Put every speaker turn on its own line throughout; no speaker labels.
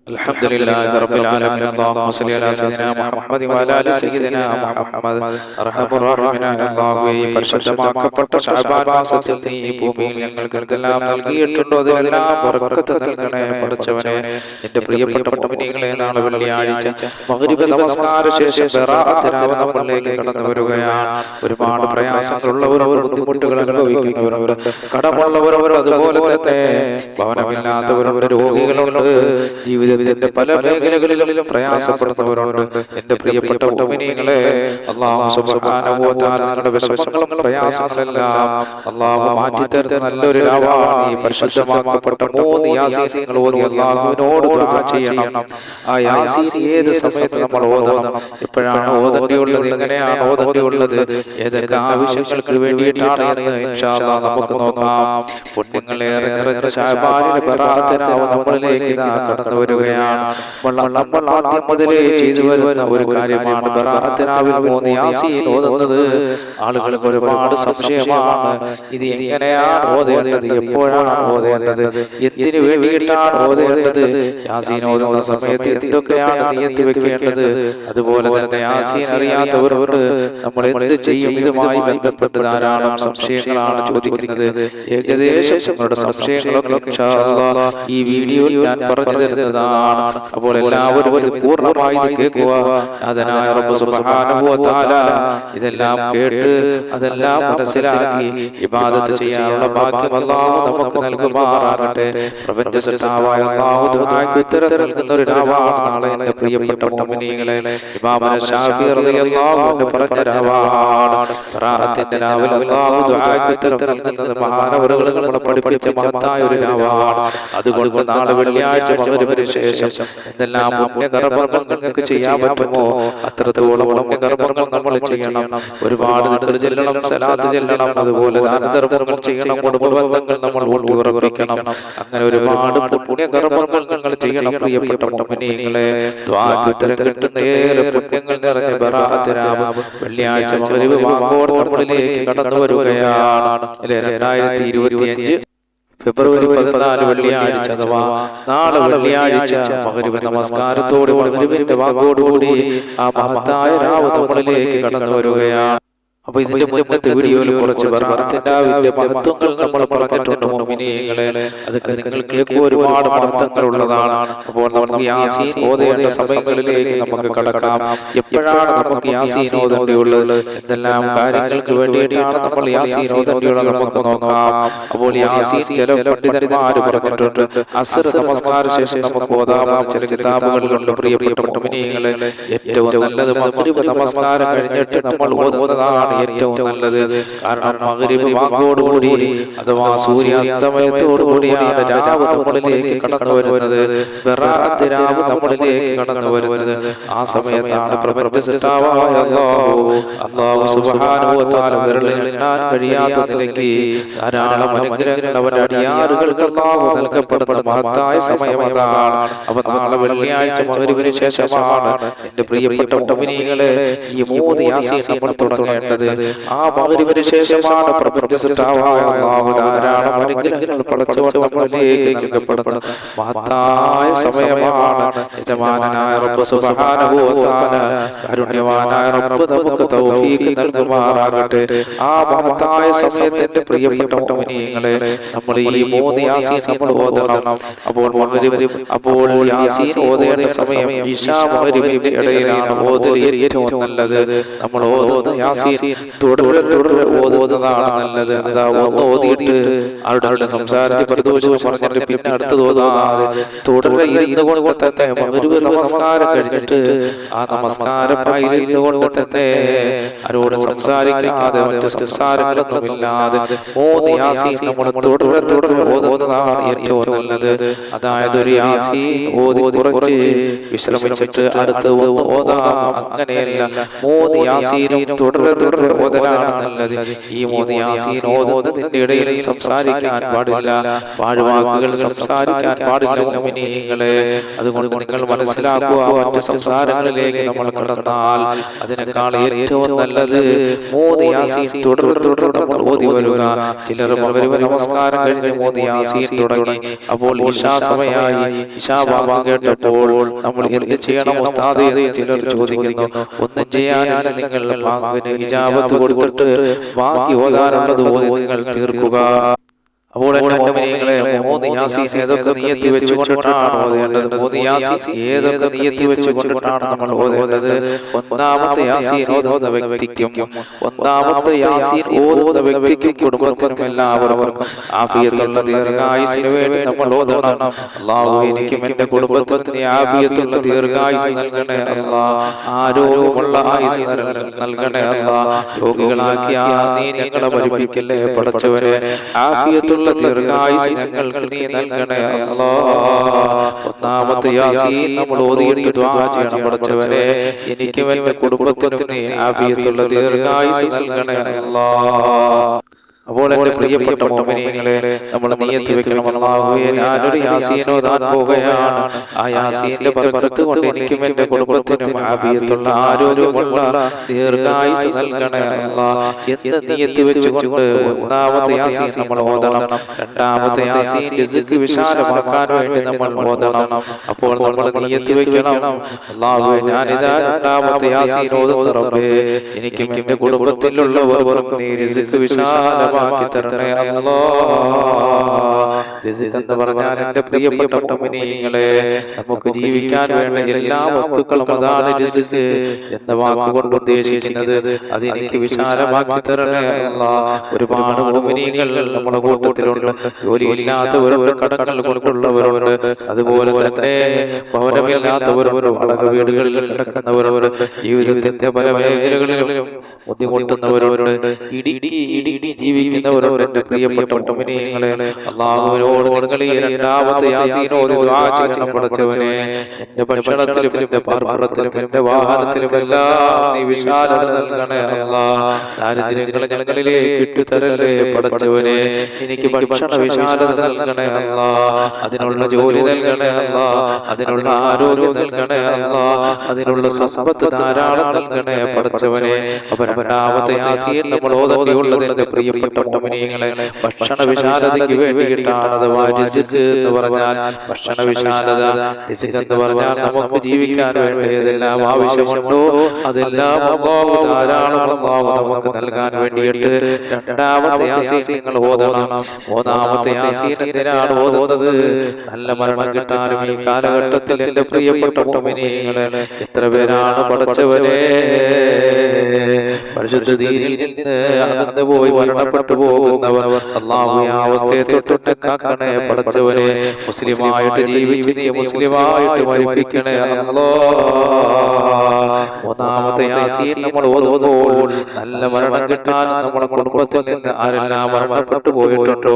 الحمد لله رب العالمين. اللهم صل على سيدنا محمد وعلى آل سيدنا محمد. അർഹമർ റഹീമായ അല്ലാഹുവേ, പരിശുദ്ധമാക്കപ്പെട്ട ശഅബാൻ മാസത്തിൽ നീ ഈ ഭൂമിയിൽ ഞങ്ങൾക്ക് എന്തെല്ലാം നൽകിയിട്ടുണ്ടോ അതിലെല്ലാം ബർക്കത്ത് നൽകണേ പടച്ചവനെ. എന്റെ പ്രിയപ്പെട്ട മുഅ്മിനീങ്ങളെ, നാളെ വെള്ളിയാഴ്ച മഗ്രിബ് നമസ്കാര ശേഷം ബറാഅത്ത് രാവ് നമ്മളിലേക്ക് കടന്നു വരികയാണ്. ഒരുപാട് പ്രയാസങ്ങളുള്ളവർ, ബുദ്ധിമുട്ടുകൾ അനുഭവിക്കുന്നവരുണ്ട്, കടമുള്ളവർ, അതുപോലെ തന്നെ ഭവനമില്ലാത്തവരുണ്ട്, രോഗികളുണ്ട്, ജീവിതത്തിന്റെ പല മേഖലകളിലും പ്രയാസപ്പെടുന്നവരുണ്ട്. എന്റെ പ്രിയപ്പെട്ട മുഅ്മിനീങ്ങളെ, അല്ലാഹു സുബ്ഹാനഹു വ തആല നിങ്ങളുടെ വിഷമങ്ങളും പ്രയാസങ്ങളെല്ലാം അല്ലാഹു മാറ്റിത്തരുന്ന നല്ലൊരു രാവാണ് ഈ പരിശുദ്ധമാക്കപ്പെട്ട 3 യാസീൻ ഓതി അല്ലാഹുവിനോട് ദുആ ചെയ്യണം. ആ യാസീൻ ഏത് സമയത്ത് നമ്മൾ ഓതണം, എപ്പോഴാണ് ഓതേണ്ടിയുള്ളത്, എങ്ങനെയാണ് ഓതേണ്ടിയുള്ളത്, ഏതൊക്കെ ആവശ്യങ്ങൾക്ക് വേണ്ടിയിട്ടാണ് എന്ന് ഇൻഷാ അല്ലാഹ് നമുക്ക് നോക്കാം. പുണ്യങ്ങളേറെ നിറഞ്ഞ ശഅബാനിലെ ബറാഅത്ത് രാവ് നമ്മളിലേക്ക് കടന്നു വരികയാണ്. നമ്മൾ ആദ്യം മുതലേ ചെയ്തു വരുന്ന ഒരു കാര്യമാണ് ബറാഅത്ത് രാവിൽ 3 യാസീൻ ഓതുന്നത്. ആളുകൾക്ക് ഒരുപാട് സംശയമാണ്, ഇത് എങ്ങനെയാണ് ഓതേണ്ടത്, എപ്പോഴാണ് ഓതേണ്ടത്, എന്തിനു വേണ്ടിയിട്ടാണ് ഓതേണ്ടത്, യാസീൻ ഓതുന്ന സമയത്ത് എന്തൊക്കെയാണ് നിയത്ത് വെക്കേണ്ടത്, അതുപോലെ തന്നെ യാസീൻ അറിയാത്തവരോട് നമ്മൾ എന്ത് ചെയ്യും, ഇതുമായി ബന്ധപ്പെട്ട് ധാരാളം സംശയങ്ങളാണ് ചോദിക്കുന്നത്. ഏകദേശം നിങ്ങളുടെ സംശയങ്ങളൊക്കെ ഇൻഷാ അല്ലാഹ് ഈ വീഡിയോയിൽ ഞാൻ പറഞ്ഞു തരുന്നതാണ്. അപ്പോൾ എല്ലാവരും പൂർണ്ണമായി കേൾക്കുക. അതിനായ റബ്ബ് സുബ്ഹാനഹു വ തആല ഇതെല്ലാം കേട്ട് അതെല്ലാം മനസ്സിലാക്കി ഇബാദത്ത് ചെയ്യാനുള്ള ഭാഗ്യം അല്ലാഹു നമുക്ക് നൽകുമാറാകട്ടെ. പ്രപഞ്ച സൃഷ്ടാവായ അല്ലാഹു ദുആക്ക് ഉത്തരം നൽകുന്ന ഒരു രാവാണ് നാളെ. എന്റെ പ്രിയപ്പെട്ട മുഅ്മിനീങ്ങളെ, ഇമാം ശാഫിഈ റളിയല്ലാഹു അൻഹു പറഞ്ഞ രാവാണ് ബറാഅത്തിന്റെ രാവിൽ അല്ലാഹു ദുആക്ക് ഉത്തരം നൽകുന്നത്. മഹാനവറുകൾ നമ്മളെ പഠിപ്പിച്ച മഹത്തായ ഒരു രാവാണ്. അതുകൊണ്ട് നാളെ വെള്ളിയാഴ്ച മഗ്രിബിന് ശേഷം എന്തെല്ലാം പുണ്യകർമ്മങ്ങൾ നിങ്ങൾക്ക് ചെയ്യാൻ പറ്റുമോ അത്രത്തോളം പുണ്യകർമ്മങ്ങൾ നമ്മൾ ചെയ്യണം. ഒരുപാട് ദിക്ർ ചെല്ലണം, സലാത്ത് ചെല്ലണം, അതുപോലെ ദാനധർമ്മങ്ങൾ ചെയ്യണം, കുടുംബബന്ധങ്ങൾ നമ്മൾ ഊട്ടിയുറപ്പിക്കണം. അങ്ങനെ ഒരുപാട് പുണ്യകർമ്മങ്ങൾ നിങ്ങൾ ചെയ്യണം പ്രിയപ്പെട്ട മുഅ്മിനീങ്ങളെ. ദുആക്ക് ഉത്തരം കിട്ടുന്ന ഏറെ പുണ്യങ്ങൾ നിറഞ്ഞ ബറാഅത്ത് രാവ് വെള്ളിയാഴ്ച മഗ്രിബ് വാങ്ങോട് നമ്മളിലേക്ക് കടന്നു വരികയാണ്. 2025 ഫെബ്രുവരി 14 വെള്ളിയാഴ്ച, അഥവാ നാളെ വെള്ളിയാഴ്ച മഗ്രിബ് നമസ്കാരത്തോടെ മഗ്രിബിന്റെ വാങ്ങോടുകൂടി ആ മഹത്തായ രാവ് നമ്മളിലേക്ക് കടന്നു വരികയാണ്. അപ്പൊ ഇതിന്റെ മുന്നത്തെ വീഡിയോയിൽ കുറച്ച് ബറാഅത്തിന്റെ മഹത്വങ്ങൾ നമ്മൾ പറഞ്ഞിട്ടുണ്ട് മുഅ്മിനീങ്ങളെ. അതൊക്കെ നിങ്ങൾ കേൾക്കുക, ഒരുപാട് മഹത്വങ്ങൾ ഉള്ളതാണ്. അപ്പോൾ നമുക്ക് യാസീൻ ഓതേണ്ട സമയങ്ങളിലേക്ക് നമുക്ക് കടക്കാം. എപ്പോഴാണ് നമുക്ക് യാസീൻ ഓതേണ്ടിയുള്ളത്, എന്തെല്ലാം കാര്യങ്ങൾക്ക് വേണ്ടിയിട്ടാണ് നമ്മൾ യാസീൻ ഓതേണ്ടിയുള്ളത് നമുക്ക് നോക്കാം. അപ്പോൾ യാസീൻ ചില പണ്ഡിതന്മാർ പറഞ്ഞിട്ടുണ്ട് അസ്ർ നമസ്കാര ശേഷം നമുക്ക് ഓതാമെന്ന് ചില കിതാബുകളിലുണ്ട്. പ്രിയപ്പെട്ട മുഅ്മിനീങ്ങളെ, ഏറ്റവും നല്ലത് മഗ്രിബ് നമസ്കാരം കഴിഞ്ഞിട്ട് നമ്മൾ ഓതുന്നതാണ് ഏറ്റവും നല്ലത്. കാരണം മഗ്രിബ് വാങ്ങോടുകൂടി അഥവാ സൂര്യാസ്തമയത്തോടുകൂടിയാണ് രാവ് നമ്മളിലേക്ക് കടന്നു വരുന്നത്, ബറാഅത്ത് രാവ് നമ്മളിലേക്ക് കടന്നു വരുന്നത്. ആ സമയത്താണ് പ്രപഞ്ച സൃഷ്ടാവായ അല്ലാഹു സുബ്ഹാനഹു വ തആല വിരലിലെണ്ണാൻ കഴിയാത്ത നിലയ്ക്ക് ധാരാളം അനുഗ്രഹങ്ങൾ അവന്റെ അടിയാറുകൾക്ക് അല്ലാഹു നൽകപ്പെടുന്ന മഹത്തായ സമയം അതാണ്. അപ്പൊ നാളെ വെള്ളിയാഴ്ച മഗ്രിബിന് ശേഷമാണ് എന്റെ പ്രിയപ്പെട്ട മുഅ്മിനീങ്ങളെ ഈ 3 യാസീൻ നമ്മൾ തുടങ്ങേണ്ടത്. ആ മഗ്രിബിന് ശേഷമാണ് പ്രപഞ്ച സൃഷ്ടാവായ അല്ലാഹു ധാരാളം അനുഗ്രഹങ്ങൾ പടച്ചവൻ നമ്മളിലേക്ക് നൽകപ്പെടുന്ന മഹത്തായ സമയമാണ്. യജമാനനായ റബ്ബ് സുബ്ഹാനഹു വ തആല, കാരുണ്യവാനായ റബ്ബ് നമുക്ക് തൗഫീഖ് നൽകുമാറാകട്ടെ. ആ മഹത്തായ സമയത്തിന്റെ പ്രിയപ്പെട്ട മുഅ്മിനീങ്ങളെ, നമ്മൾ ഈ 3 യാസീൻ നമ്മൾ ഓതണം. അപ്പോൾ യാസീൻ ഓതേണ്ട സമയം ഇശാ മഗ്രിബിന്റെ ഇടയിലാണ് ഓതൽ ഏറ്റവും നല്ലത്. നമ്മൾ ഓതുന്ന യാസീൻ തുടരെ ഓതുന്നതാണ് നല്ലത്. അതാ ഒന്ന് ഓതിയിട്ട് ആരുടെ സംസാരിച്ച് പ്രദോഷം പറഞ്ഞിട്ട് പിന്നെ അടുത്തത് ഓതാതെ തുടരെ ഇരുന്നു കൊണ്ട് തന്നെ മഗ്രിബ് നമസ്കാരം കഴിഞ്ഞിട്ട് ആ നമസ്കാരമായി ഇരുന്നു കൊണ്ട് തന്നെ ആരോട് സംസാരിക്കാതെ മറ്റു സംസാരങ്ങളൊന്നുമില്ലാതെ 3 യാസീൻ നമ്മൾ തുടരെ ഓതുന്നതാണ് ഏറ്റവും നല്ലത്. അതായത് ഒരു യാസീൻ ഓതി കുറച്ച് വിശ്രമിച്ചിട്ട് അടുത്ത് ഓതാം, അങ്ങനെയല്ല 3 യാസീനും തുടരെ പോലെ ഓതലാണ് നല്ലത്. ഈ മോദി യാസീൻ ഓതുന്നതിന്റെ ഇടയിൽ സംസാരിക്കാൻ പാടില്ല, പാഴ്വാക്കുകൾ സംസാരിക്കാൻ പാടില്ല മുഅ്മിനീങ്ങളെ. അതുകൊണ്ട് നിങ്ങൾ മനസ്സിലാക്കുക, മറ്റ് സംസാരങ്ങളിലേക്ക് നമ്മൾ കടന്നാൽ അതിനേക്കാൾ ഏറ്റവും നല്ലത് മോദി യാസീൻ തുടർന്ന് നമ്മൾ ഓതി വരിക. ചിലർ നമസ്കാരം കഴിഞ്ഞ് മോദി യാസീൻ തുടങ്ങി. അപ്പോൾ ഇശാ സമയമായി, ഇശാ ബാങ്ക് കേട്ടപ്പോൾ നമ്മൾ എന്ത് ചെയ്യണം ഉസ്താദേ എന്ന് ചിലർ ചോദിക്കുന്നു. ഒന്നും ചെയ്യാനില്ല, നിങ്ങൾ ബാങ്കിന് ഇജാബത്ത് കൊടുത്തിട്ട് ബാക്കി ഓതാനുള്ളത് ഓതി നിങ്ങൾ തീർക്കുക. അപ്പോൾ മോദി യാസീൻ ഏതൊക്കെ നിയത്തി വെച്ചുകൊണ്ടിട്ടാണ് ഓതേണ്ടത്? മോദി യാസീൻ ഏതൊക്കെ നിയത്തി വെച്ചുകൊണ്ടിട്ടാണ് നമ്മൾ ഓതേണ്ടത്? ഒന്നാമത്തെ യാസീൻ ഓതുന്ന വ്യക്തിക്കും കുടുംബത്തിനും എല്ലാവർക്കും ആഫിയത്തുള്ള ദീർഘായുസ്സിന് വേണ്ടി നമ്മൾ ഓതണം. അല്ലാഹു എനിക്കും എന്റെ കുടുംബത്തിന് ആഫിയത്തുള്ള ദീർഘായുസ് നൽകണേ അല്ലാഹ്, ആരോഗ്യമുള്ള ആയുസ് നൽകണേ അല്ലാഹ്. രോഗികളാക്കി നീ ഞങ്ങളെ പരിപാലിക്കല്ലേ പടച്ചവനെ. ആഫിയത്തുള്ള ദീർഘായുസ് ഞങ്ങൾക്ക് നീ നൽകണേ അല്ലാഹ്. ഒന്നാമത്തെ യാസീൻ നമ്മൾ ഓതിയിട്ട് ദുആ ചെയ്യണം, പടച്ചവനെ എനിക്കും എന്റെ കുടുംബത്തിനും നീ ആഫിയത്തുള്ള ദീർഘായുസ് നൽകണേ അല്ലാഹ്. അപ്പോൾ എന്റെ പ്രിയപ്പെട്ട മുഅ്മിനീങ്ങളെ, നമ്മൾ നിയത്ത് വെക്കണം, അല്ലാഹുവേ ഞാനൊരു യാസീൻ ഓതാൻ പോവുകയാണ്, ആ യാസീന്റെ ബർക്കത്ത് കൊണ്ട് എനിക്കും എന്റെ കുടുംബത്തിനും ആഫിയത്തുള്ള ആരോഗ്യമുള്ള ദീർഘായുസ് നൽകണേ അല്ലാഹ് എന്ന് നിയത്ത് വെച്ചുകൊണ്ട് ഒന്നാമത്തെ യാസീൻ നമ്മൾ ഓതണം. രണ്ടാമത്തെ യാസീൻ റിസ്ക് വിശാലമാക്കാൻ വേണ്ടി നമ്മൾ ഓതണം. അപ്പോൾ നമ്മൾ നിയത്ത് വെക്കണം, അല്ലാഹുവേ ഞാനിതാ രണ്ടാമത്തെ യാസീൻ ഓതുന്നു റബ്ബേ, എനിക്കും എന്റെ കുടുംബത്തിലുള്ളവർക്കും നീ റിസ്ക് വിശാലമാക്കി തരണേ അല്ലാഹ്. റിസ്ക് എന്ന് പറഞ്ഞാൽ എന്റെ പ്രിയപ്പെട്ട മുഅ്മിനീങ്ങളെ, നമുക്ക് ജീവിക്കാൻ വേണ്ട എല്ലാ വസ്തുക്കളും അതാണ് റിസ്ക് എന്ന വാക്കുകൊണ്ട് ഉദ്ദേശിക്കുന്നത്. അത് എനിക്ക് വിശാലമാക്കി തരണേ അല്ലാഹ്. ഒരുപാട് മുഅ്മിനീങ്ങൾ നമ്മുടെ കൂട്ടത്തിലുണ്ട്, ജോലിയില്ലാത്തവരുണ്ട്, കടങ്ങൾ കൊണ്ടുള്ളവരുണ്ട്, അതുപോലെ തന്നെ ഭവനമില്ലാത്തവരുണ്ട്, വാടക വീടുകളിൽ കിടക്കുന്നവരുണ്ട്, ജീവിതത്തിന്റെ പല മേഖലകളിലും ബുദ്ധിമുട്ടുന്നവരുണ്ട്, ഇടുക്കി ജീവിക്കുന്നവരുണ്ട്. എന്റെ പ്രിയപ്പെട്ട മുഅ്മിനീങ്ങളെ, അല്ലാഹുവിനോട് നിങ്ങൾ ഈ രണ്ടാമത്തെ യാസീൻ ഓതി ദുആ ചെയ്യണം, പടച്ചവനെ എന്റെ ഭക്ഷണത്തിലും എന്റെ പാർപ്പിടത്തിലും എന്റെ വാഹനത്തിലും എല്ലാം നീ വിശാലത നൽകണേ അല്ലാഹ്. ദാരിദ്ര്യങ്ങളെ ഞങ്ങളിലേക്ക് ഇട്ടുതരല്ലേ പടച്ചവനെ, എനിക്ക് ഭക്ഷണ വിശാലത നൽകണേ അല്ലാഹ്, അതിനുള്ള ജോലി നൽകണേ അല്ലാഹ്, അതിനുള്ള ആരോഗ്യം നൽകണേ അല്ലാഹ്, അതിനുള്ള സമ്പത്ത് ധാരാളം നൽകണേ പടച്ചവനെ. അപ്പൊ രണ്ടാമത്തെ യാസീൻ നമ്മൾ ഓതേണ്ടിയുള്ളത് എന്റെ പ്രിയപ്പെട്ട മുഅ്മിനീങ്ങളെ ഭക്ഷണ വിശാലതയ്ക്ക് വേണ്ടിയിട്ടാണ്. അഥവാ റിസ്ക് എന്ന് പറഞ്ഞാൽ ഭക്ഷണ വിശാലത. റിസ്ക് എന്ന് പറഞ്ഞാൽ നമുക്ക് ജീവിക്കാൻ വേണ്ടി ഏതെല്ലാം ആവശ്യമുണ്ടോ അതെല്ലാം അല്ലാഹു ധാരാളം അല്ലാഹു നമുക്ക് നൽകാൻ വേണ്ടിയിട്ട് രണ്ടാമത്തെ യാസീൻ നിങ്ങൾ ഓതണം. മൂന്നാമത്തെ യാസീൻ എന്തിനാണ് ഓതുന്നത്? നല്ല മരണം കിട്ടാനും ഈ കാലഘട്ടത്തിൽ എന്റെ പ്രിയപ്പെട്ട മുഅ്മിനീങ്ങളെ എത്ര പേരാണ് പടച്ചവനെ പരിശുദ്ധ ദീനിൽ നിന്ന് അകന്നു പോയി മരണപ്പെട്ടു പോകുന്നവർ. അല്ലാഹു ആ അവസ്ഥയെ തൊട്ട് കാക്കണേ പടച്ചവനെ. മുസ്ലിമായിട്ട് ജീവിച്ച് നീ മുസ്ലിമായിട്ട് മരിപ്പിക്കണേ അല്ലാഹ്. മൂന്നാമത്തെ യാസീൻ നമ്മൾ ഓതുമ്പോൾ നല്ല മരണം കിട്ടാൻ നമ്മുടെ കുടുംബത്തിൽ നിന്ന് ആരെല്ലാം മരണപ്പെട്ടു പോയിട്ടുണ്ടോ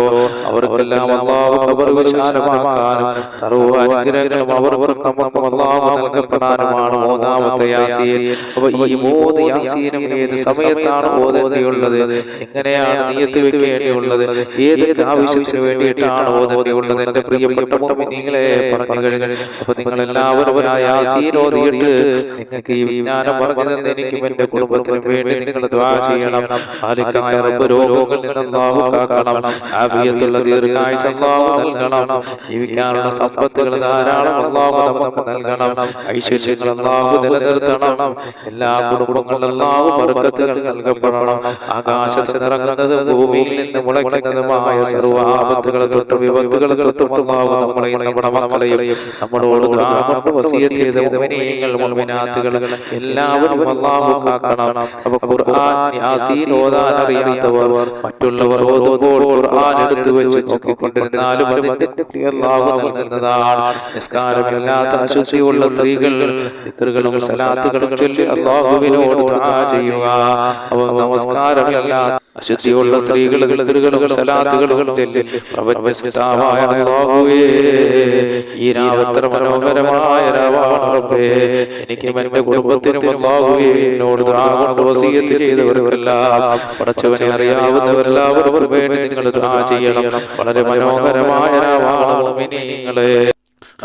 അവർക്കെല്ലാം അല്ലാഹു ഖബർ വിശാലമാക്കാനും സർവ്വ അനുഗ്രഹങ്ങളും അവർക്കും നമുക്കും അല്ലാഹു നൽകപ്പെടാനുമാണ് മൂന്നാമത്തെ യാസീൻ. അപ്പോൾ ഈ മൂന്ന് യാസീനും ഏത് സമയത്താണ് ഓതേണ്ടിയുള്ളത്, എങ്ങനെയാണ് നിയത്ത് വെക്കേണ്ടിയുള്ളത്, ഏതൊക്കെ ആവശ്യത്തിന് വേണ്ടിയിട്ടാണ് ഓതേണ്ടിയുള്ളത് എന്റെ പ്രിയപ്പെട്ട മുഅ്മിനീങ്ങളെ പറഞ്ഞു കഴിഞ്ഞു. അപ്പൊ നിങ്ങൾ എല്ലാവരും ആ യാസീൻ ഓതിയിട്ട് നിങ്ങൾക്ക് ഈ വിജ്ഞാനം പറഞ്ഞു തന്ന എനിക്കും എന്റെ കുടുംബത്തിനും വേണ്ടി നിങ്ങൾ ദുആ ചെയ്യണം. ഖാലിഖായ റബ്ബ് രോഗങ്ങളിൽ നിന്ന് അല്ലാഹു കാക്കണം, ആഫിയത്തുള്ള ദീർഘായുസ് അല്ലാഹു നൽകണം, ജീവിക്കാനുള്ള സമ്പത്തുകൾ ധാരാളം അല്ലാഹു നമുക്ക് നൽകണം, ഐശ്വര്യങ്ങൾ അല്ലാഹു നിലനിർത്തണം, എല്ലാ കുടുംബങ്ങളും അല്ലാഹു ബർക്കത്തുകൾ നൽകപ്പെടണം. ആകാശത്ത് നിറങ്ങുന്നത് ഭൂമിയിൽ നിന്ന് മുളയ്ക്കുന്നതുമായ സർവ്വ ആപത്തുകൾ തൊട്ട് വിപത്തുകൾ തൊട്ടും അല്ലാഹു നമ്മളെയും നമ്മുടെ മക്കളെയും നമ്മളോട് ദുആ കൊണ്ട് വസിയത്ത് ചെയ്ത മുഅ്മിനീങ്ങൾ മുഅ്മിനാത്തുകൾ എല്ലാവരും അല്ലാഹു കാക്കണം. അപ്പോൾ ഖുർആൻ യാസീൻ ഓതാൻ അറിയാത്തവർ മറ്റുള്ളവർ ഓതുമ്പോൾ ഖുർആൻ എടുത്തു വെച്ച് നോക്കിക്കൊണ്ടിരുന്നാലും അതിന്റെ കൂലി അല്ലാഹു നൽകുന്നതാണ്. നിസ്കാരമില്ലാത്ത അശുദ്ധിയുള്ള സ്ത്രീകൾ ദിക്റുകളും സലാത്തുകളും ചൊല്ലി അല്ലാഹുവിനോട് ദുആ ചെയ്യുക. അപ്പോൾ നമസ്കാരമില്ലാത്ത അശുദ്ധിയുള്ള സ്ത്രീകൾ ദിക്റുകളും സലാത്തുകളും ചൊല്ലി പ്രപഞ്ചപിതാവായ അല്ലാഹുവേ ഈ രാവത്ര മനോഹരമായ രാവാണ് റബ്ബേ, എനിക്കും എന്റെ കുടുംബത്തിനും അല്ലാഹുവേ എന്നോട് ദുആ കൊണ്ട് വസിയത്ത് ചെയ്തവർക്കെല്ലാം പടച്ചവനെ അറിയാവുന്നവരെല്ലാവരും വേണ്ടി നിങ്ങൾ ദുആ ചെയ്യണം. വളരെ മനോഹരമായ രാവാണ് മുഅ്മിനീങ്ങളെ.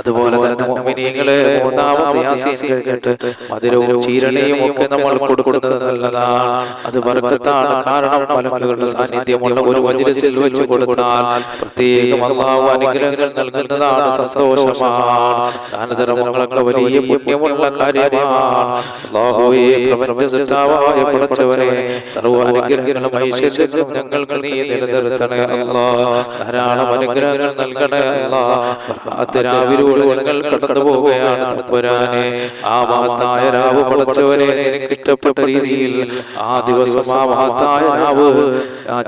അതുപോലെ തന്നെ മുഅ്മിനീങ്ങളെ മൂന്നാമത്തെ യാസീൻ കഴിഞ്ഞിട്ട് മധുരവും ചീരണയും ഒക്കെ നമ്മൾ കൊടുക്കുന്നത് നല്ലതാണ്. അത് ബർക്കത്താണ്. കാരണം മലക്കുകളുടെ സാന്നിധ്യമുള്ള ഒരു മജ്‌ലിസിൽ വെച്ച് കൊടുത്താൽ പ്രത്യേകം അല്ലാഹു അനുഗ്രഹങ്ങൾ നൽകുന്നതാണ്, സന്തോഷമാണ്. ദാനധർമ്മങ്ങളൊക്കെ വലിയ പുണ്യമുള്ള കാര്യമാണ്. അല്ലാഹുവേ പ്രപഞ്ച സൃഷ്ടാവായ പടച്ചവനെ സർവ്വ അനുഗ്രഹങ്ങളും ഐശ്വര്യങ്ങളും ഞങ്ങൾക്ക് നീ നിലനിർത്തണേ അല്ലാഹ്. ധാരാളം അനുഗ്രഹങ്ങൾ നൽകണേ അല്ലാഹ്. രാവിലെ ഞങ്ങൾ കടന്നു പോവുകയാണ് തമ്പുരാനെ. ആ മഹത്തായ രാവ് പടച്ചവനെ നിനക്ക് ഇഷ്ടപ്പെട്ട രീതിയിൽ ആ ദിവസം ആ മഹത്തായ രാവ്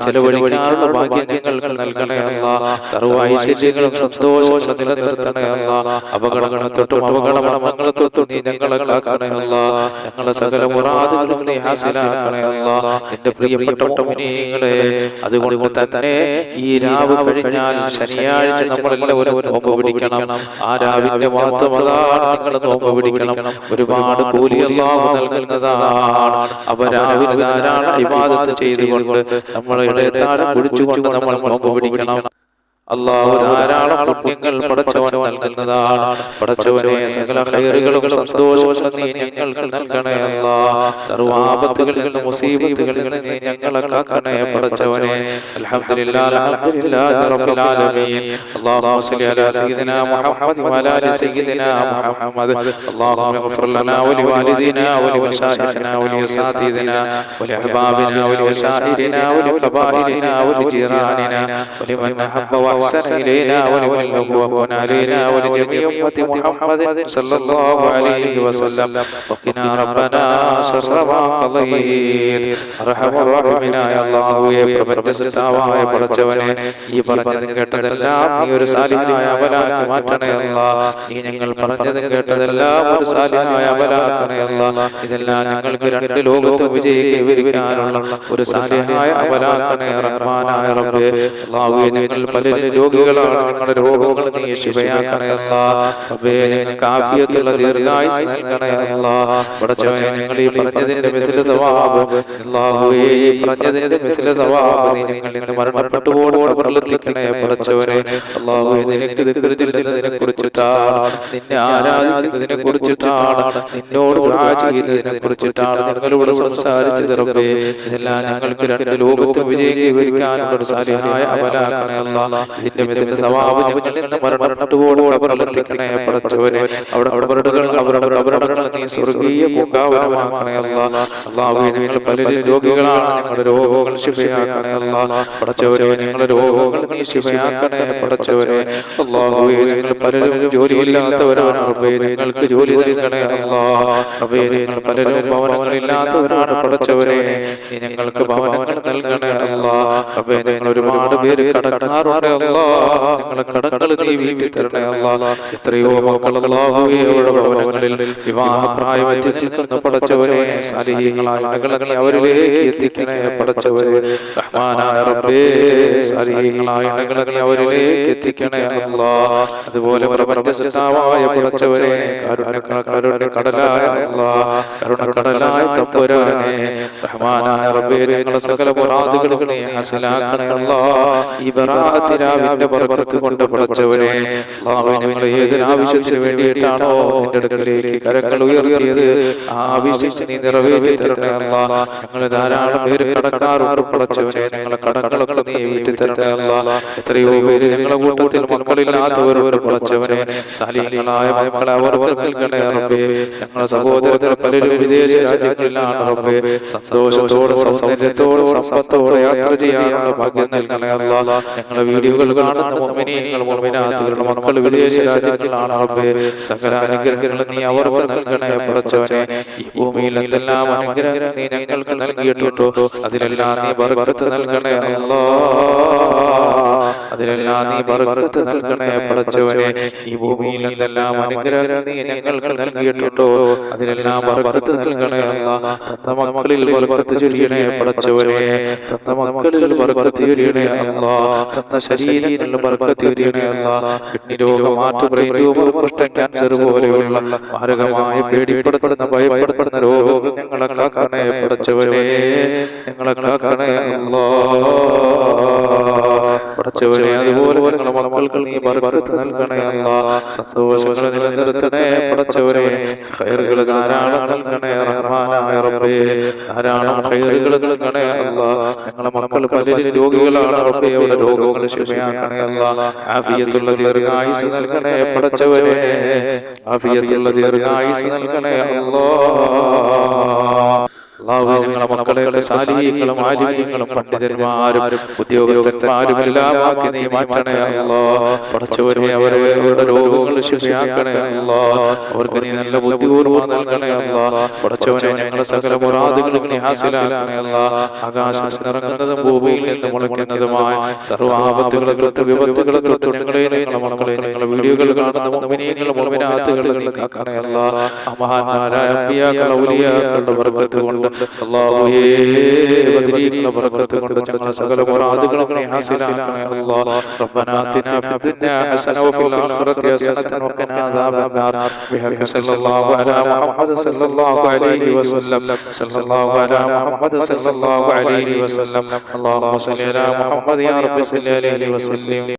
ചെലവഴിക്കാനുള്ള ഭാഗ്യം ഞങ്ങൾക്ക് നൽകണേ അല്ലാഹ്. സർവ്വ ഐശ്വര്യങ്ങളും സന്തോഷങ്ങളും നിലനിർത്തണേ അല്ലാഹ്. അപകടങ്ങളെ തൊട്ടും അപകടങ്ങളെ തൊട്ടും നീ ഞങ്ങളെ കാക്കണേ അല്ലാഹ്. ഞങ്ങളെ സകല മുറാദുകളും നീ ഹാസിലാക്കണേ അല്ലാഹ്. എന്റെ പ്രിയപ്പെട്ട മുഅ്മിനീങ്ങളെ, അതുകൊണ്ട് തന്നെ ഈ രാവ് കഴിഞ്ഞാൽ ശനിയാഴ്ച നമ്മളെല്ലാവരും നോമ്പ് പിടിക്കണം. ആ രാവിന്റെ മഹത്വം അതാണ്. നിങ്ങൾ നോമ്പ് പിടിക്കണം. ഒരുപാട് കൂലി അല്ലാഹു നൽകുന്നതാണ്. അവ രാവിലെ ധാരാളം ഇബാദത്ത് ചെയ്തുകൊണ്ട് നമ്മളെ ഇടയത്താഴം കുടിച്ചുകൊണ്ട് നമ്മൾ നോമ്പ് പിടിക്കണം. അല്ലാഹു ധാരാളം പുണ്യങ്ങൾ പടച്ചവൻ നൽകുന്നതാണ്. പടച്ചവനെ സകല ഖൈറുകളും സന്തോഷങ്ങളും നീ ഞങ്ങൾക്ക് നൽകണേ അല്ലാഹ്. സർവ്വ ആപത്തുകളിൽ നിന്ന് മുസീബത്തുകളിൽ നിന്ന് നീ ഞങ്ങളെ കാക്കണേ പടച്ചവനെ. അൽഹംദുലില്ലാഹി റബ്ബിൽ ആലമീൻ. അല്ലാഹുമ്മ സ്വല്ലി അലാ സയ്യിദിനാ മുഹമ്മദ് വഅലാ ആലി സയ്യിദിനാ മുഹമ്മദ്. അല്ലാഹുമ്മ ഇഗ്ഫിർ ലനാ വലിവാലിദീനാ വലിമശായിഖിനാ വലിഅസാതിദിനാ വലിഅഹ്ബാബിനാ വലിമശായിഖിനാ വലിഖബായിലിനാ വലിജീറാനിനാ വലിമൻ അഹബ്ബ أحسن إلينا ولمن له وكن علينا ولجميع أمة محمد صلى الله عليه وسلم وقنا ربنا شر ما قضيت أرحم الراحمين يا الله. പ്രപഞ്ച സൃഷ്ടാവായ പടച്ചവനെ, ഈ പറഞ്ഞതും കേട്ടതെല്ലാം നീ ഒരു സാലിഹായ അമലാക്കി മാറ്റണേ അല്ലാഹ്. നീ ഞങ്ങൾ പറഞ്ഞതും കേട്ടതെല്ലാം ഒരു സാലിഹായ അമലാക്കണേ അല്ലാഹ്. ഇതെല്ലാം ഞങ്ങൾക്ക് രണ്ട് ലോകത്തും വിജയിക്കാനുള്ള ഒരു സാലിഹായ അമലാക്കണേ റഹ്മാനായ റബ്ബേ. അല്ലാഹുവേ ഞങ്ങൾ പലരും രോഗികളാണ്. ഞങ്ങളുടെ രോഗങ്ങൾ നീ ശിഫയാക്കണേ അല്ലാഹ്. റബ്ബേ ഞങ്ങൾക്ക് ആഫിയത്തുള്ള ദീർഘായുസ്സ് നൽകണേ അല്ലാഹ്. പടച്ചവനെ ഞങ്ങൾ ഈ പറഞ്ഞതിന്റെ മിഥില സവാബ് അല്ലാഹുവേ, ഈ പറഞ്ഞതിന്റെ മിഥില സവാബ് നീ ഞങ്ങൾ ഇന്ന് മരണപ്പെട്ടു ഖബറിലെത്തിക്കണേ പടച്ചവനെ. അല്ലാഹുവേ നിനക്ക് ദിക്ർ ചൊല്ലുന്നതിനെ കുറിച്ചിട്ടാണ്, നിന്നെ ആരാധിക്കുന്നതിനെ കുറിച്ചിട്ടാണ്, നിന്നോട് ദുആ ചെയ്യുന്നതിനെ കുറിച്ചിട്ടാണ് ഞങ്ങളോട് സംസാരിച്ചത് റബ്ബേ. ഇതെല്ലാം ഞങ്ങൾക്ക് രണ്ട് ലോകത്തും വിജയിക്കാനുള്ള ഒരു സാലിഹായ അമലാക്കണേ അല്ലാഹ്. ഇതിന്റെ മിഥില സവാബ് ഞങ്ങൾ ഇന്ന് മരണപ്പെട്ടു ഖബറിലെത്തിക്കണേ പടച്ചവനെ. അവരുടെ കബറുകൾ നീ സ്വർഗീയ പൂങ്കാവനമാക്കണേ അല്ലാഹ്. അല്ലാഹുവേ ഞങ്ങൾ പലരും രോഗികളാണ്. ഞങ്ങളുടെ രോഗങ്ങൾ ശിഫയാക്കണേ അല്ലാഹ്. പടച്ചവനെ ഞങ്ങളുടെ രോഗങ്ങൾ നീ ശിഫയാക്കണേ പടച്ചവനെ. അല്ലാഹുവേ ഞങ്ങൾ പലരും ജോലിയില്ലാത്തവരാണ് റബ്ബേ, ഞങ്ങൾക്ക് ജോലി നൽകണേ അല്ലാഹ്. റബ്ബേ ഞങ്ങൾ പലരും ഭവനങ്ങളില്ലാത്തവരാണ് പടച്ചവനെ, നീ ഞങ്ങൾക്ക് ഭവനങ്ങൾ നൽകണേ അല്ലാഹ്. റബ്ബേ ഞങ്ങൾ ഒരുപാട് പേര് കടക്കാറുണ്ട് അല്ലാഹ്, ഞങ്ങളെ കടങ്ങൾ നീ വീട്ടി തരണേ അല്ലാഹ്. എത്രയോ മക്കൾ അല്ലാഹുവേ അവരുടെ ഭവനങ്ങളിൽ വിവാഹപ്രായമെത്തി നിൽക്കുന്ന പടച്ചവനെ, സാലിഹീങ്ങളായ മകളെ അവരിലേക്ക് എത്തിക്കണേ പടച്ചവനെ. റഹ്മാനായ റബ്ബേ സാലിഹീങ്ങളായ മകളെ നീ അവരിലേക്ക് എത്തിക്കണേ അല്ലാഹ്. അതുപോലെ പ്രപഞ്ച സൃഷ്ടാവായ പടച്ചവനെ, കരുണക്കടലായ അല്ലാഹ്, കരുണക്കടലായ തമ്പുരാനെ, റഹ്മാനായ റബ്ബേ ഞങ്ങളുടെ സകല മുറാദുകളും നീ ഹാസിലാക്കണേ അല്ലാഹ്. ഈ ബറാഅത്ത് രാവിന്റെ ബർക്കത്ത് കൊണ്ട് പടച്ചവനെ, അല്ലാഹു ഞങ്ങൾ ഏതൊരു ആവശ്യത്തിന് വേണ്ടിയിട്ടാണോ നിന്റെ അടുക്കലേക്ക് കരങ്ങൾ ഉയർത്തിയത്, ആ ആവശ്യം നീ നിറവേറ്റി തരണേ അല്ലാഹ്. ഞങ്ങൾ ധാരാളം പേര് കടക്കാറുണ്ട് പടച്ചവനെ, ഞങ്ങളെ കടങ്ങളൊക്കെ നീ വീട്ടി തരണേ അല്ലാഹ്. എത്രയോ പേര് ഞങ്ങളുടെ കൂട്ടത്തിൽ മക്കളില്ലാത്തവരോട് പടച്ചവനെ, സാലിഹീങ്ങളായ മക്കളെ അവർക്ക് നൽകണേ റബ്ബേ. ഞങ്ങളുടെ സഹോദരങ്ങൾ പലരും വിദേശ രാജ്യങ്ങളിലാണ് റബ്ബേ. സന്തോഷത്തോടെ സൗന്ദര്യത്തോടെ സമ്പത്തോടെ യാത്ര ചെയ്യാനുള്ള ഭാഗ്യം നൽകണേ അല്ലാഹ്. ഞങ്ങളുടെ വീഡിയോകൾ കാണുന്ന മുഅ്മിനീങ്ങൾ മുഅ്മിനാത്തുകളുടെ മക്കൾ വിദേശ രാജ്യങ്ങളിലാണ് റബ്ബേ. സകല അനുഗ്രഹങ്ങൾ നീ അവർക്ക് നൽകണേ പടച്ചവനെ. ഈ ഭൂമിയിൽ എന്തെല്ലാം അനുഗ്രഹങ്ങൾ നീ ഞങ്ങൾക്ക് നൽകിയിട്ടുണ്ടോ അതിലെല്ലാം നീ ബർക്കത്ത് നൽകണേ അല്ലാഹ്. അതിലെല്ലാം നീ ബർക്കത്ത് നൽകണേ പടച്ചവനെ. ഈ ഭൂമിയിൽ എന്തെല്ലാം അനുഗ്രഹങ്ങൾ നീ ഞങ്ങൾക്ക് നൽകിയിട്ടുണ്ടോ അതിലെല്ലാം ബർക്കത്ത് നൽകണേ അല്ലാഹ്. തന്ന മക്കളിൽ ബർക്കത്ത് ചൊരിയണേ പടച്ചവനെ. തന്ന മക്കളിൽ ബർക്കത്ത് ചൊരിയണേ അല്ലാഹ്. തന്ന ശരീരങ്ങളിൽ ബർക്കത്ത് ചൊരിയണേ അല്ലാഹ്. കിഡ്നി രോഗം, ബ്രെയിൻ ട്യൂമർ, കുഷ്ഠം, ക്യാൻസർ പോലെയുള്ള മാരകമായ പേടിപ്പെടുത്തുന്ന ഭയപ്പെടുത്തുന്ന രോഗങ്ങൾ ഞങ്ങളെ കാക്കണേ പടച്ചവനെ. ഞങ്ങളെ കാക്കണേ അല്ലാഹ് പടച്ചവനെ. അതുപോലെ ഞങ്ങളുടെ മക്കൾക്ക് നീ ബർക്കത്ത് നൽകണേ അല്ലാഹ്. സന്തോഷങ്ങൾ നിലനിർത്തണേ പടച്ചവനെ. ഖൈറുകൾ ധാരാളം നൽകണേ റഹ്മാനായ റബ്ബേ. ധാരാളം ഖൈറുകൾ നൽകണേ അല്ലാഹ്. ഞങ്ങളുടെ മക്കൾ പലരും രോഗികളാണ് റബ്ബേ. അവരുടെ രോഗങ്ങൾ ശിഫയാക്കണേ അല്ലാഹ്. ആഫിയത്തുള്ള ദീർഘായുസ്സ് നൽകണേ പടച്ചവനെ. ആഫിയത്തുള്ള ദീർഘായുസ്സ് നൽകണേ അല്ലാഹ്. ഞങ്ങളുടെ മക്കളെ സാലിഹീങ്ങളും ആലിമീങ്ങളും പണ്ഡിതന്മാരും ഉദ്യോഗസ്ഥന്മാരും എല്ലാം ആക്കി നീ മാറ്റണേ അല്ലാഹ്. പടച്ചവനെ അവരുടെ രോഗങ്ങൾ ശിഫയാക്കണേ അല്ലാഹ്. അവർക്ക് നീ നല്ല ബുദ്ധിപൂർവ്വം നൽകണേ അല്ലാഹ്. പടച്ചവനെ ഞങ്ങളുടെ സകല മുറാദുകളും നീ ഹാസിലാക്കണേ അല്ലാഹ്. ആകാശത്ത് നിറങ്ങുന്നതും ഭൂമിയിൽ നിന്ന് മുളയ്ക്കുന്നതുമായ സർവ്വ ആപത്തുകളെ തൊട്ട് വിപത്തുകളെ തൊട്ട് ഞങ്ങളുടെ മക്കളെ ഞങ്ങളുടെ വീഡിയോകൾ കാണുന്ന മുഅ്മിനീങ്ങളും മുഅ്മിനാത്തുകളും നീ കാക്കണേ അല്ലാഹ്. മഹാന്മാരായ അമ്പിയാക്കൾ ഔലിയാക്കളുടെ ബർക്കത്ത് കൊണ്ട് അല്ലാഹുവേ ബദരീകളുടെ ബർക്കത്ത് കൊണ്ട് ഞങ്ങളുടെ സകല മുറാദുകളും നീ ഹാസിലാക്കണേ അല്ലാഹ്. റബ്ബനാ ആതിനാ ഫിദ്ദുനിയാ ഹസന വഫിൽ ആഖിറതി ഹസനത വഖിനാ അദാബന്നാർ. ബിഹഖി സല്ലല്ലാഹു അലാ മുഹമ്മദ് സല്ലല്ലാഹു അലൈഹി വസല്ലം. സല്ലല്ലാഹു അലാ മുഹമ്മദ് സല്ലല്ലാഹു അലൈഹി വസല്ലം. അല്ലാഹുമ്മ സ്വല്ലി അലാ മുഹമ്മദ് യാ റബ്ബി സ്വല്ലി അലൈഹി വസല്ലം.